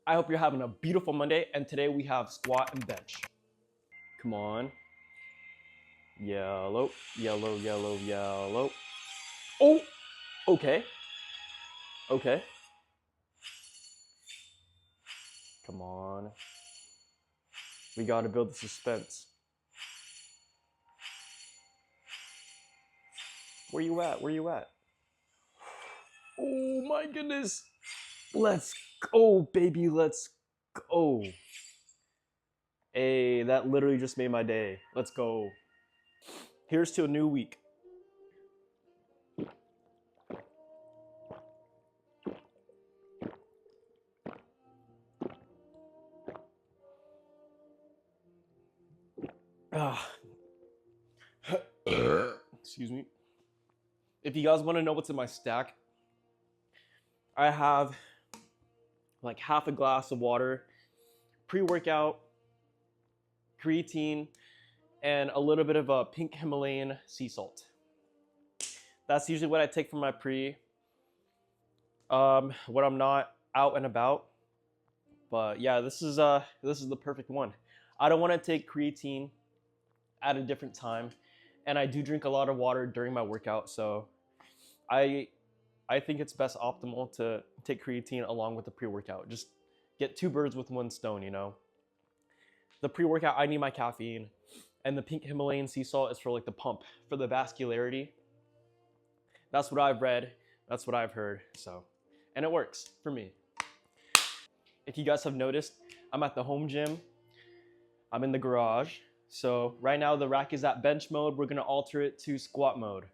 I hope you're having a beautiful Monday, and today we have squat and bench. Come on. Yellow, yellow, yellow, yellow. Oh, okay, okay. Come on. We gotta build the suspense. Where you at? Where you at? Oh my goodness. Let's go, baby. Let's go. Hey, that literally just made my day. Let's go. Here's to a new week. Ah. Excuse me. If you guys want to know what's in my stack, I have like half a glass of water, pre-workout, creatine, and a little bit of a pink Himalayan sea salt. That's usually what I take for my pre. When I'm not out and about. But yeah, this is the perfect one. I don't want to take creatine at a different time, and I do drink a lot of water during my workout, so I think it's best optimal to take creatine along with the pre-workout. Just get two birds with one stone, you know. The pre-workout, I need my caffeine, and the pink Himalayan sea salt is for like the pump, for the vascularity. That's what I've read, that's what I've heard, so, and it works for me. If you guys have noticed, I'm at the home gym. I'm in the garage. So right now the rack is at bench mode. We're gonna alter it to squat mode.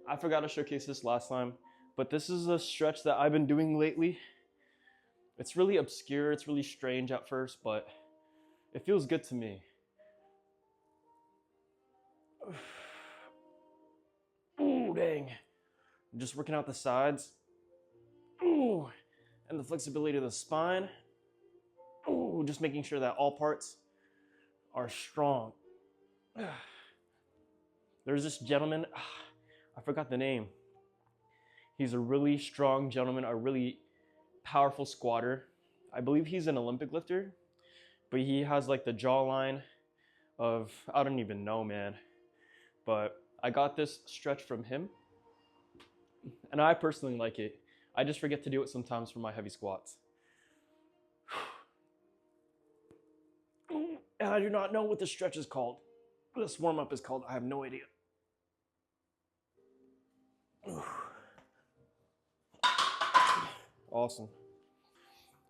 I forgot to showcase this last time, but this is a stretch that I've been doing lately. It's really obscure, it's really strange at first, but it feels good to me. Ooh, dang. I'm just working out the sides. Ooh, and the flexibility of the spine. Ooh, just making sure that all parts are strong. There's this gentleman, I forgot the name. He's a really strong gentleman, a really powerful squatter. I believe he's an Olympic lifter, but he has like the jawline of, I don't even know, man. But I got this stretch from him, and I personally like it. I just forget to do it sometimes for my heavy squats. And I do not know what this stretch is called. This warm up is called. I have no idea. Awesome.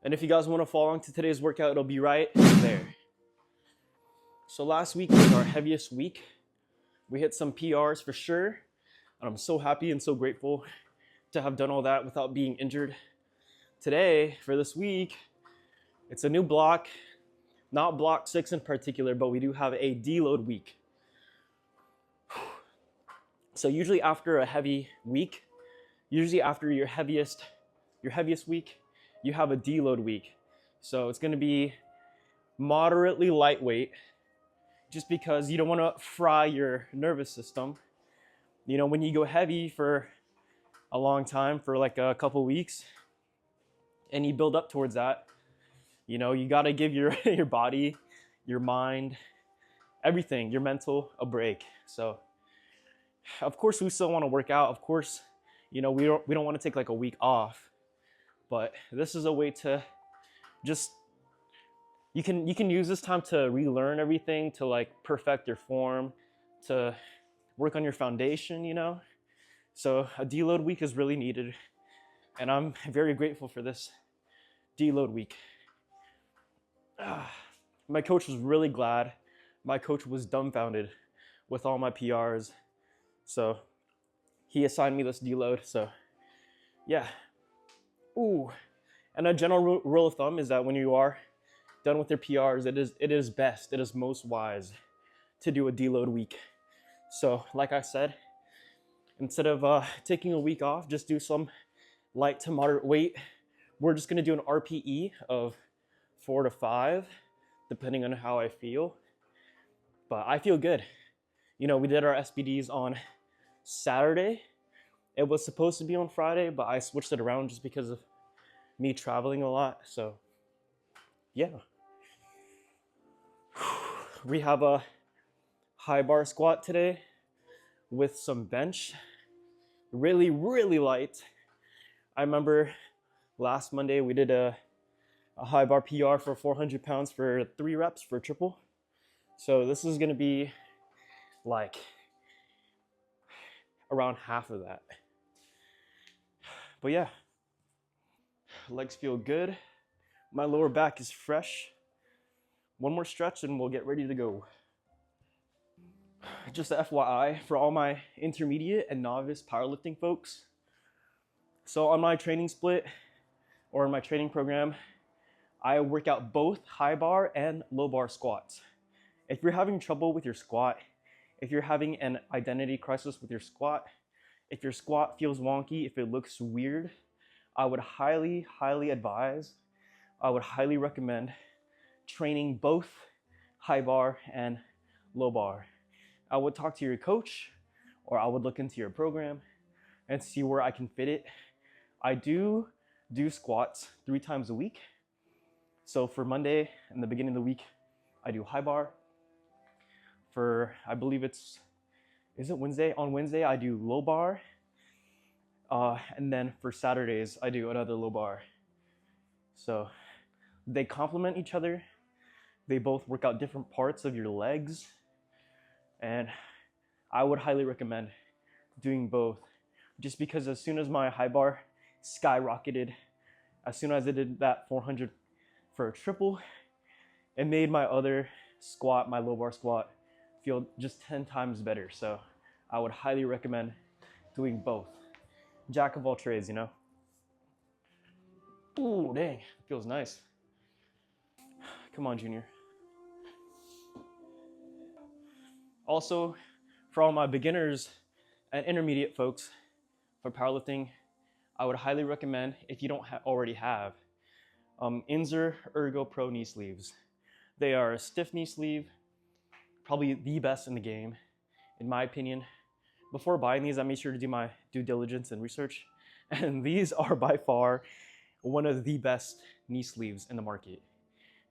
And if you guys want to follow along to today's workout, it'll be right there. So last week was our heaviest week. We hit some PRs for sure. And I'm so happy and so grateful to have done all that without being injured. Today, for this week, it's a new block. Not block 6 in particular, but we do have a deload week. So usually after a heavy week, usually after your heaviest week, you have a deload week. So it's gonna be moderately lightweight, just because you don't wanna fry your nervous system. You know, when you go heavy for a long time, for like a couple weeks, and you build up towards that, you know, you gotta give your body, your mind, everything, your mental, a break. So of course we still wanna work out. Of course, you know, we don't wanna take like a week off, but this is a way to just, you can use this time to relearn everything, to like perfect your form, to work on your foundation, you know? So a deload week is really needed, and I'm very grateful for this deload week. My coach was really glad. My coach was dumbfounded with all my PRs. So he assigned me this deload, so yeah. Ooh, and a general rule of thumb is that when you are done with your PRs, it is best, it is most wise to do a deload week. So like I said, instead of taking a week off, just do some light to moderate weight. We're just gonna do an RPE of 4 to 5, depending on how I feel. But I feel good. You know, we did our SBDs on Saturday, It was supposed to be on Friday, but I switched it around just because of me traveling a lot. So yeah. We have a high bar squat today with some bench. Really, really light. I remember last Monday we did a high bar PR for 400 pounds for 3 reps for triple. So this is gonna be like around half of that. But yeah, legs feel good. My lower back is fresh. One more stretch and we'll get ready to go. Just a FYI for all my intermediate and novice powerlifting folks. So on my training split or in my training program, I work out both high bar and low bar squats. If you're having trouble with your squat, if you're having an identity crisis with your squat, if your squat feels wonky, if it looks weird, I would highly recommend training both high bar and low bar. I would talk to your coach or I would look into your program and see where I can fit it. I do squats 3 times a week. So for Monday in the beginning of the week, I do high bar. For, I believe is it Wednesday? On Wednesday, I do low bar. And then for Saturdays, I do another low bar. So they complement each other. They both work out different parts of your legs. And I would highly recommend doing both, just because as soon as my high bar skyrocketed, as soon as I did that 400 for a triple, it made my other squat, my low bar squat, feel just 10 times better. So I would highly recommend doing both. Jack of all trades, you know? Ooh, dang, feels nice. Come on, Junior. Also, for all my beginners and intermediate folks for powerlifting, I would highly recommend, if you don't already have, Inzer Ergo Pro knee sleeves. They are a stiff knee sleeve, probably the best in the game, in my opinion. Before buying these, I made sure to do my due diligence and research, and these are by far one of the best knee sleeves in the market.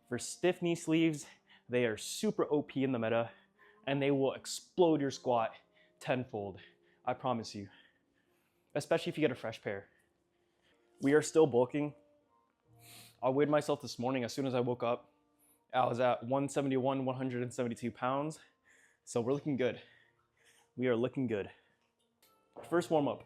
For stiff knee sleeves, they are super OP in the meta, and they will explode your squat tenfold, I promise you, especially if you get a fresh pair. We are still bulking. I weighed myself this morning as soon as I woke up. I was at 171, 172 pounds, so we're looking good. We are looking good. First warm up.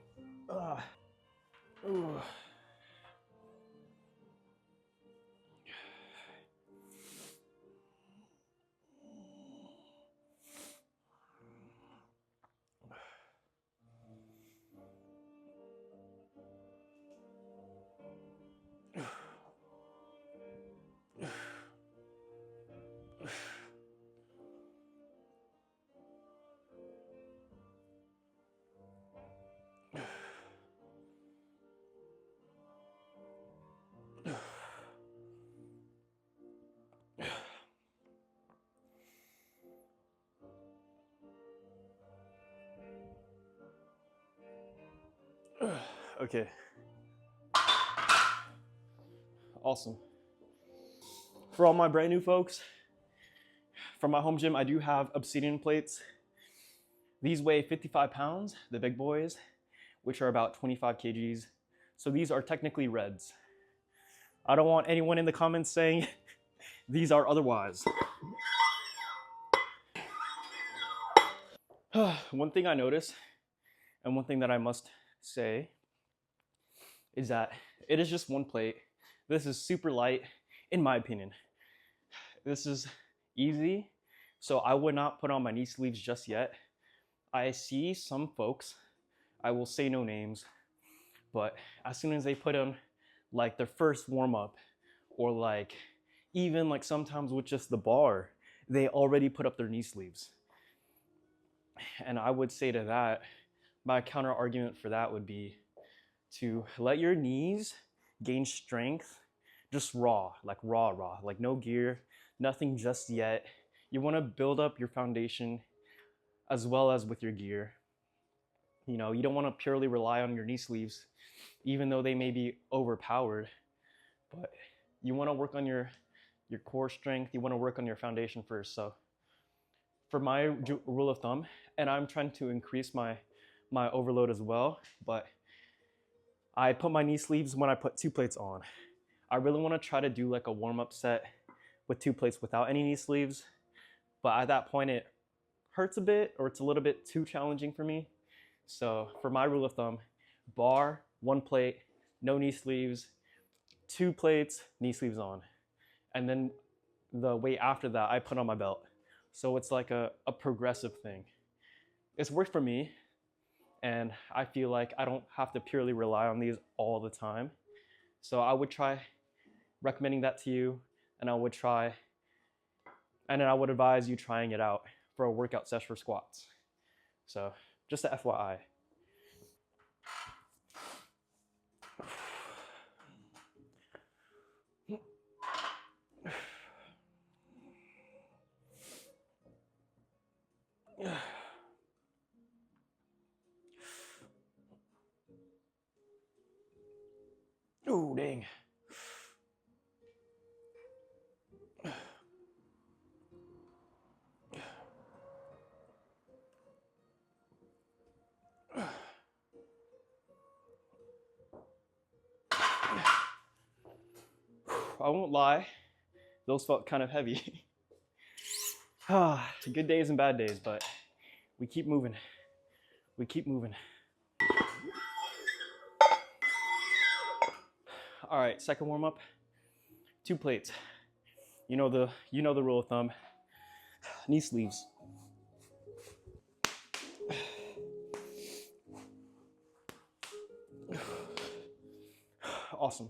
Okay. Awesome. For all my brand new folks, from my home gym, I do have Obsidian plates. These weigh 55 pounds, the big boys, which are about 25 kgs. So these are technically reds. I don't want anyone in the comments saying these are otherwise. One thing I notice, and one thing that I must say, is that it is just one plate. This is super light, in my opinion. This is easy, so I would not put on my knee sleeves just yet. I see some folks, I will say no names, but as soon as they put on like their first warm up, or like even like sometimes with just the bar, they already put up their knee sleeves. And I would say to that, my counter argument for that would be to let your knees gain strength just raw, like no gear, nothing just yet. You want to build up your foundation as well as with your gear. You know, you don't want to purely rely on your knee sleeves, even though they may be overpowered, but you want to work on your core strength. You want to work on your foundation first. So for my rule of thumb, and I'm trying to increase my overload as well, but I put my knee sleeves when I put 2 plates on. I really want to try to do like a warm-up set with 2 plates without any knee sleeves, but at that point it hurts a bit, or it's a little bit too challenging for me. So for my rule of thumb, bar, 1 plate, no knee sleeves, 2 plates, knee sleeves on. And then the weight after that, I put on my belt. So it's like a progressive thing. It's worked for me, and I feel like I don't have to purely rely on these all the time. So I would try recommending that to you, and then I would advise you trying it out for a workout session for squats. So just a FYI. Oh, dang. I won't lie, those felt kind of heavy. Good days and bad days, but we keep moving. We keep moving. All right, second warm up, 2 plates. You know the rule of thumb. Knee sleeves. Awesome.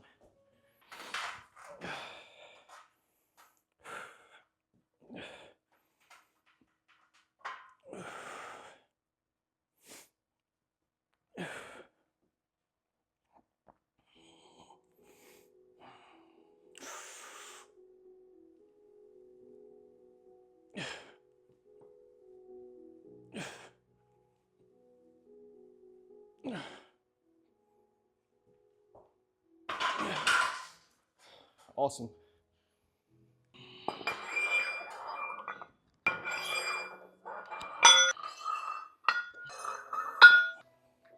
Awesome.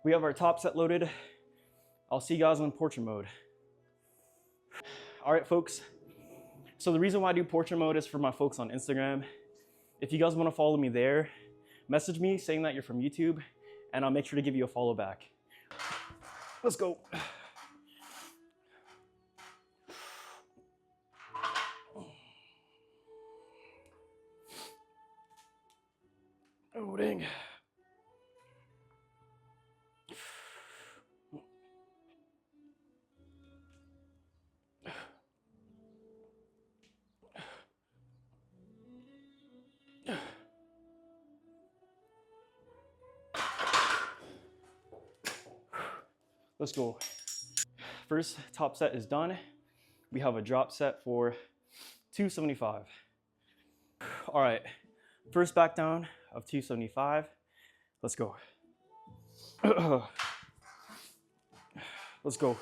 We have our top set loaded. I'll see you guys in portrait mode. All right, folks. So the reason why I do portrait mode is for my folks on Instagram. If you guys want to follow me there, message me saying that you're from YouTube, and I'll make sure to give you a follow back. Let's go. Oh, dang. Let's go. First top set is done. We have a drop set for 275. All right, first back down of 275. Let's go. Let's go.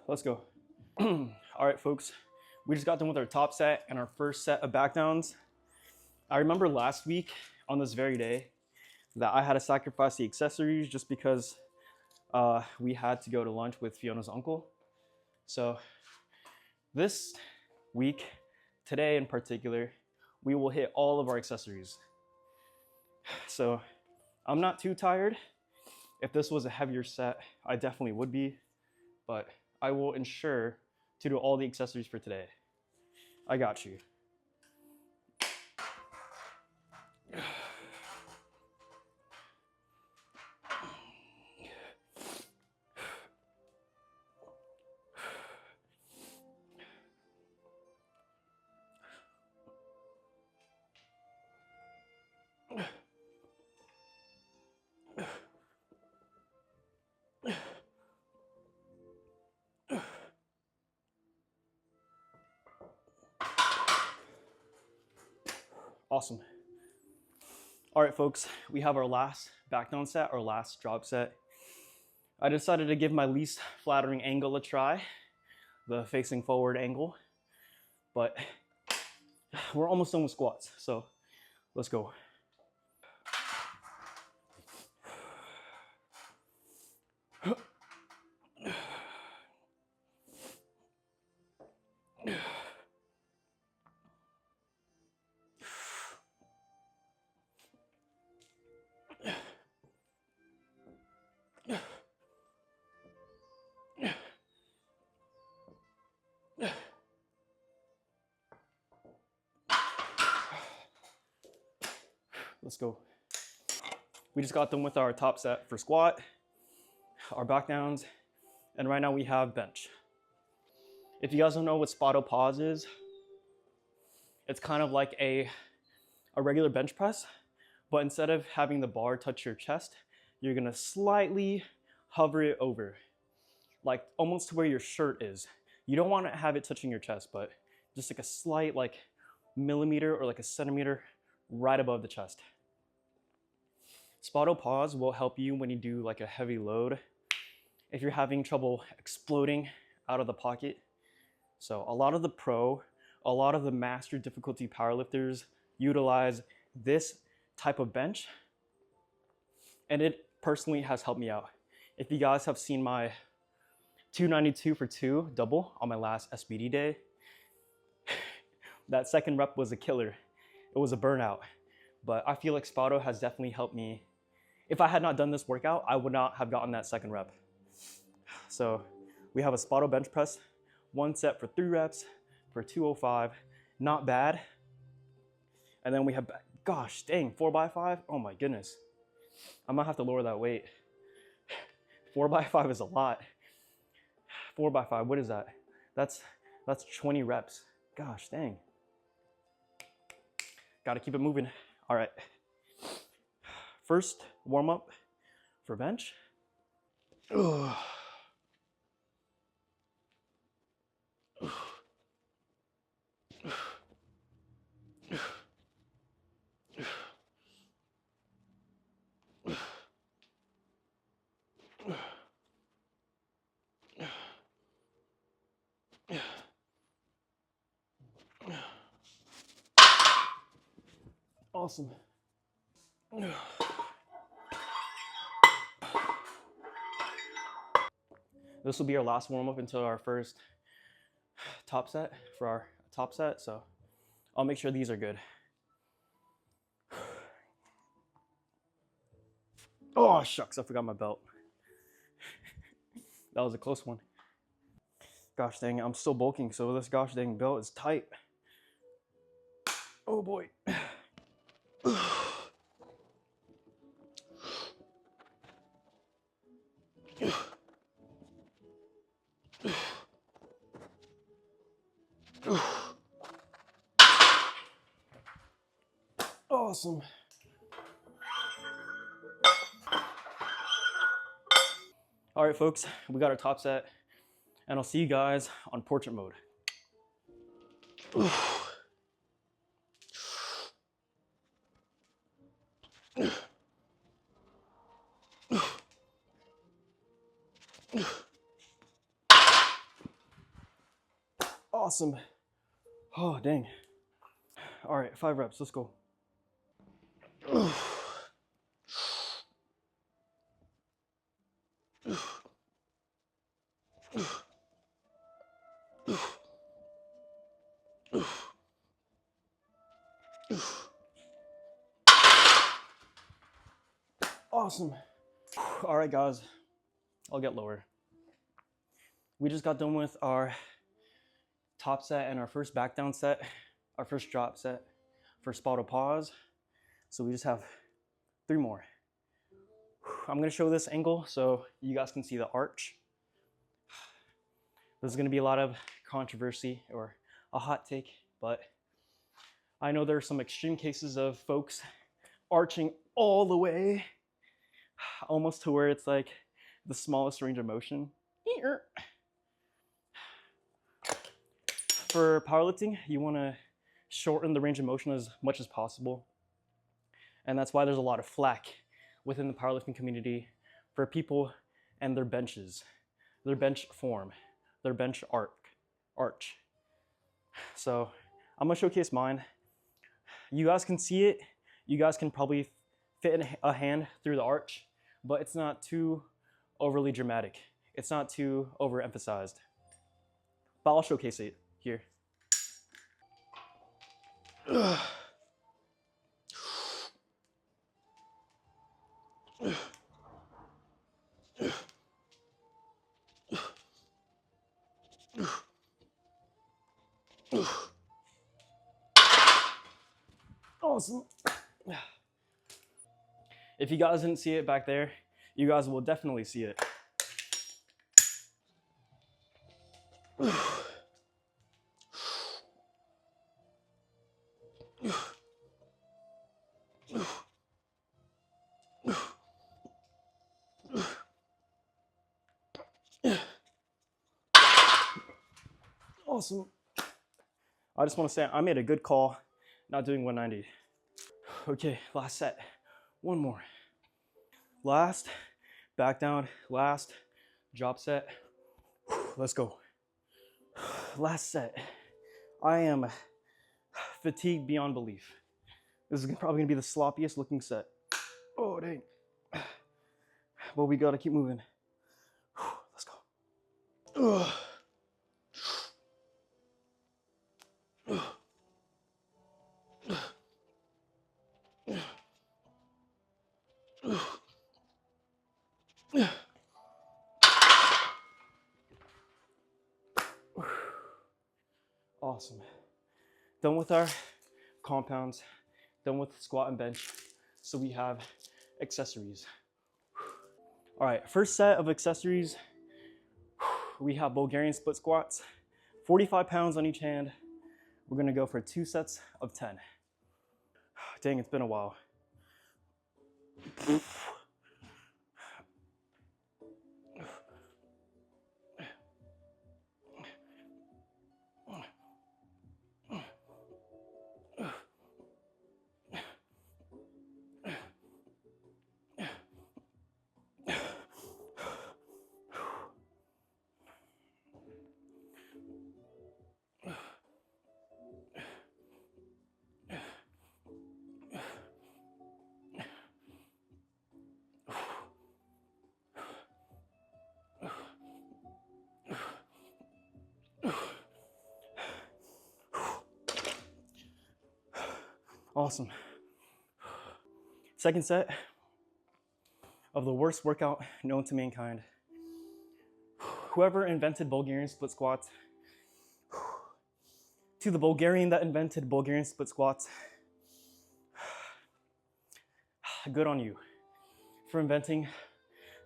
Let's go. All right, folks. We just got done with our top set and our first set of back downs. I remember last week on this very day that I had to sacrifice the accessories just because we had to go to lunch with Fiona's uncle. So this week, today in particular, we will hit all of our accessories. So I'm not too tired. If this was a heavier set, I definitely would be, but I will ensure to do all the accessories for today. I got you. Awesome. All right, folks, we have our last back down set, our last drop set. I decided to give my least flattering angle a try, the facing forward angle, but we're almost done with squats, so let's go. Let's go. We just got done with our top set for squat, our back downs, and right now we have bench. If you guys don't know what Spotto pause is, it's kind of like a regular bench press, but instead of having the bar touch your chest, you're gonna slightly hover it over, like almost to where your shirt is. You don't want to have it touching your chest, but just like a slight like millimeter or like a centimeter right above the chest. Spotto pause will help you when you do like a heavy load, if you're having trouble exploding out of the pocket. So a lot of the master difficulty powerlifters utilize this type of bench, and it personally has helped me out. If you guys have seen my 292 for 2 double on my last SBD day, that second rep was a killer. It was a burnout, but I feel like Spotto has definitely helped me. If I had not done this workout, I would not have gotten that second rep. So we have a Spotto bench press, one set for 3 reps for 205, not bad. And then we have, gosh dang, 4x5, oh my goodness. I might have to lower that weight. 4x5 is a lot. 4x5, what is that? That's 20 reps. Gosh dang. Gotta keep it moving. All right. First warm up for bench. Ugh. Awesome. This will be our last warm up until our first top set for our top set. So I'll make sure these are good. Oh, shucks, I forgot my belt. That was a close one. Gosh dang, I'm still bulking, so this gosh dang belt is tight. Oh boy. Awesome. All right, folks, we got our top set, and I'll see you guys on portrait mode. Awesome. Oh, dang. All right, 5 reps, let's go. Awesome. All right, guys, I'll get lower. We just got done with our top set and our first back down set, our first drop set for Spotto pause. So we just have 3 more. I'm gonna show this angle so you guys can see the arch. There's gonna be a lot of controversy or a hot take, but I know there are some extreme cases of folks arching all the way, almost to where it's like the smallest range of motion. For powerlifting, you wanna shorten the range of motion as much as possible. And that's why there's a lot of flack within the powerlifting community for people and their benches, their bench form, their bench arch. So I'm gonna showcase mine. You guys can see it. You guys can probably fit in a hand through the arch, but it's not too overly dramatic. It's not too overemphasized. But I'll showcase it here. Awesome. If you guys didn't see it back there, you guys will definitely see it. Awesome. I just want to say I made a good call not doing 190. Okay, last set. One more. Last, back down, last, drop set. Let's go. Last set. I am fatigued beyond belief. This is probably gonna be the sloppiest looking set. Oh, dang. But we gotta keep moving. Let's go. Awesome. Done with our compounds, done with squat and bench. So we have accessories. All right, first set of accessories. We have Bulgarian split squats, 45 pounds on each hand. We're gonna go for 2 sets of 10. Dang, it's been a while. Awesome. Second set of the worst workout known to mankind. Whoever invented Bulgarian split squats, to the Bulgarian that invented Bulgarian split squats, good on you for inventing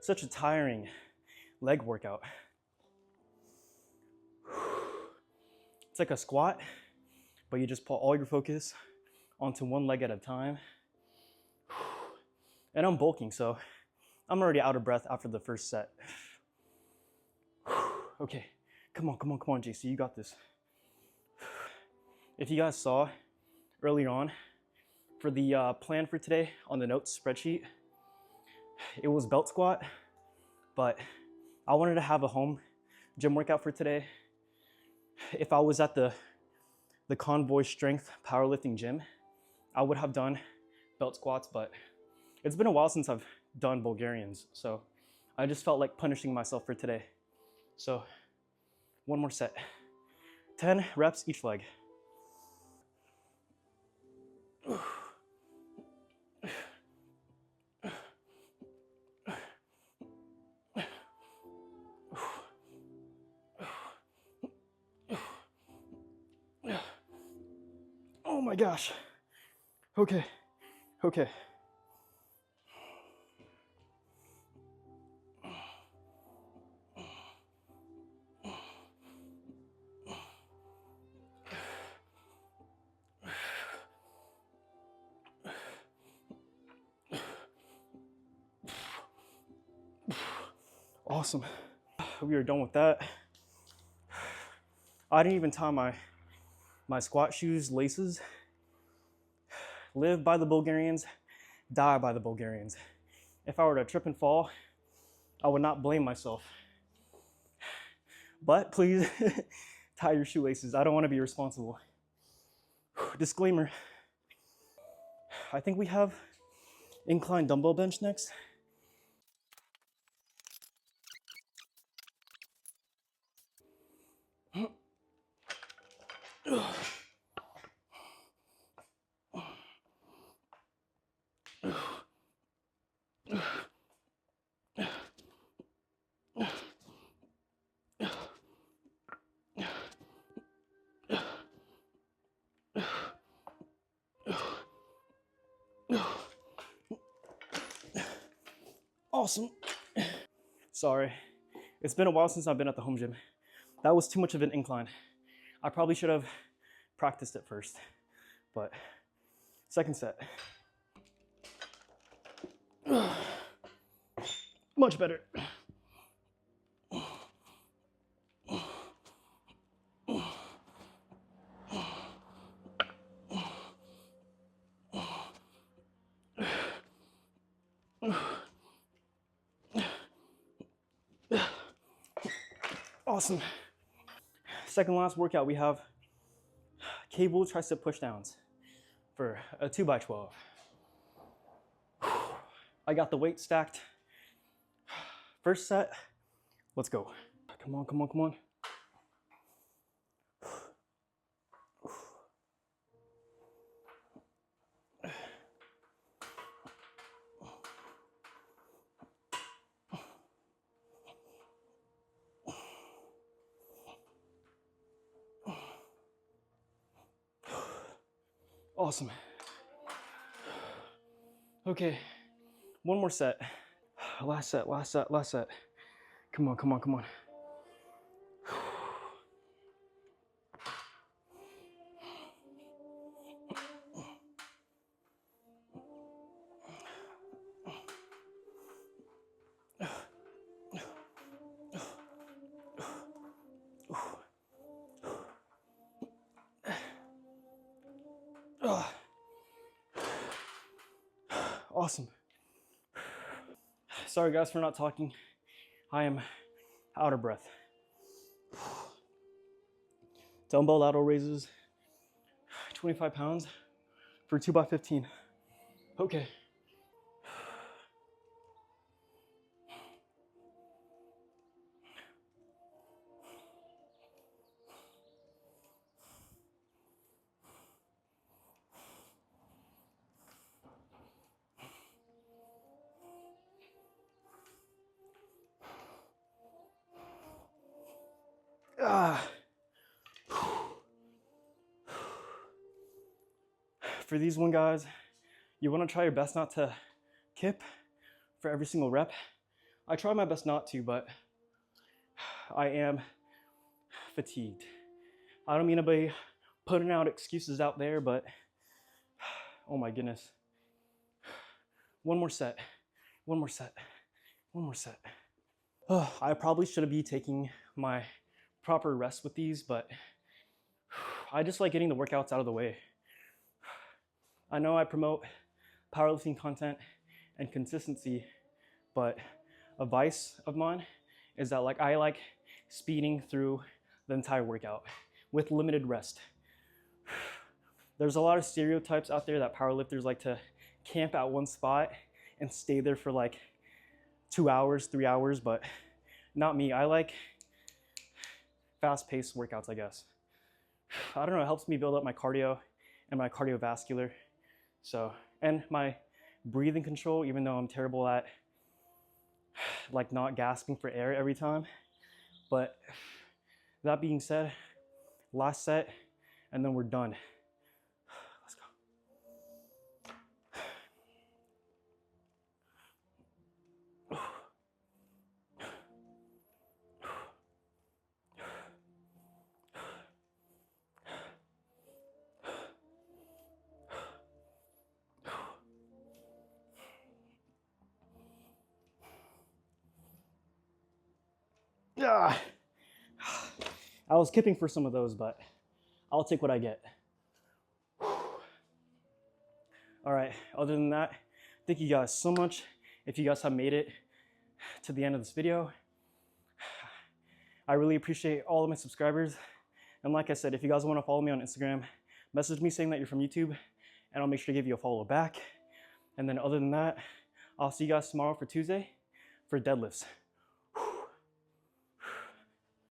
such a tiring leg workout. It's like a squat, but you just put all your focus onto one leg at a time. And I'm bulking, so I'm already out of breath after the first set. Okay, come on, JC, you got this. If you guys saw earlier on, for the plan for today on the notes spreadsheet, it was belt squat, but I wanted to have a home gym workout for today. If I was at the Convoy Strength Powerlifting Gym, I would have done belt squats, but it's been a while since I've done Bulgarians, so I just felt like punishing myself for today. So, one more set. 10 reps each leg. Oh my gosh. Okay. Awesome. We are done with that. I didn't even tie my My squat shoes laces. Live by the Bulgarians, die by the Bulgarians. If I were to trip and fall, I would not blame myself. But please tie your shoelaces. I don't want to be responsible. Disclaimer. I think we have incline dumbbell bench next. Awesome. Sorry, it's been a while since I've been at the home gym. That was too much of an incline. I probably should have practiced it first, but second set. Much better. Awesome. Second last workout, we have cable tricep push downs for a 2x12. I got the weight stacked. First set, let's go. Come on, come on, come on. Awesome. Okay, one more set. Last set, last set, last set. Come on, come on, come on. Awesome. Sorry guys for not talking. I am out of breath. Dumbbell lateral raises, 25 pounds for 2x15. Okay. For these one guys, you want to try your best not to kip for every single rep. I try my best not to, but I am fatigued. I don't mean to be putting out excuses out there, but oh my goodness. One more set, one more set, one more set. Oh, I probably should be taking my proper rest with these, but I just like getting the workouts out of the way. I know I promote powerlifting content and consistency, but a vice of mine is that I like speeding through the entire workout with limited rest. There's a lot of stereotypes out there that powerlifters like to camp at one spot and stay there for 2 hours, 3 hours, but not me. I like fast-paced workouts, I guess. I don't know, it helps me build up my cardio and my cardiovascular. So, and my breathing control, even though I'm terrible at not gasping for air every time. But that being said, last set, and then we're done. Let's go. I was kipping for some of those, but I'll take what I get. All right, other than that, thank you guys so much. If you guys have made it to the end of this video, I really appreciate all of my subscribers. And like I said, if you guys want to follow me on Instagram, message me saying that you're from YouTube, and I'll make sure to give you a follow back. And then other than that, I'll see you guys tomorrow for Tuesday for deadlifts.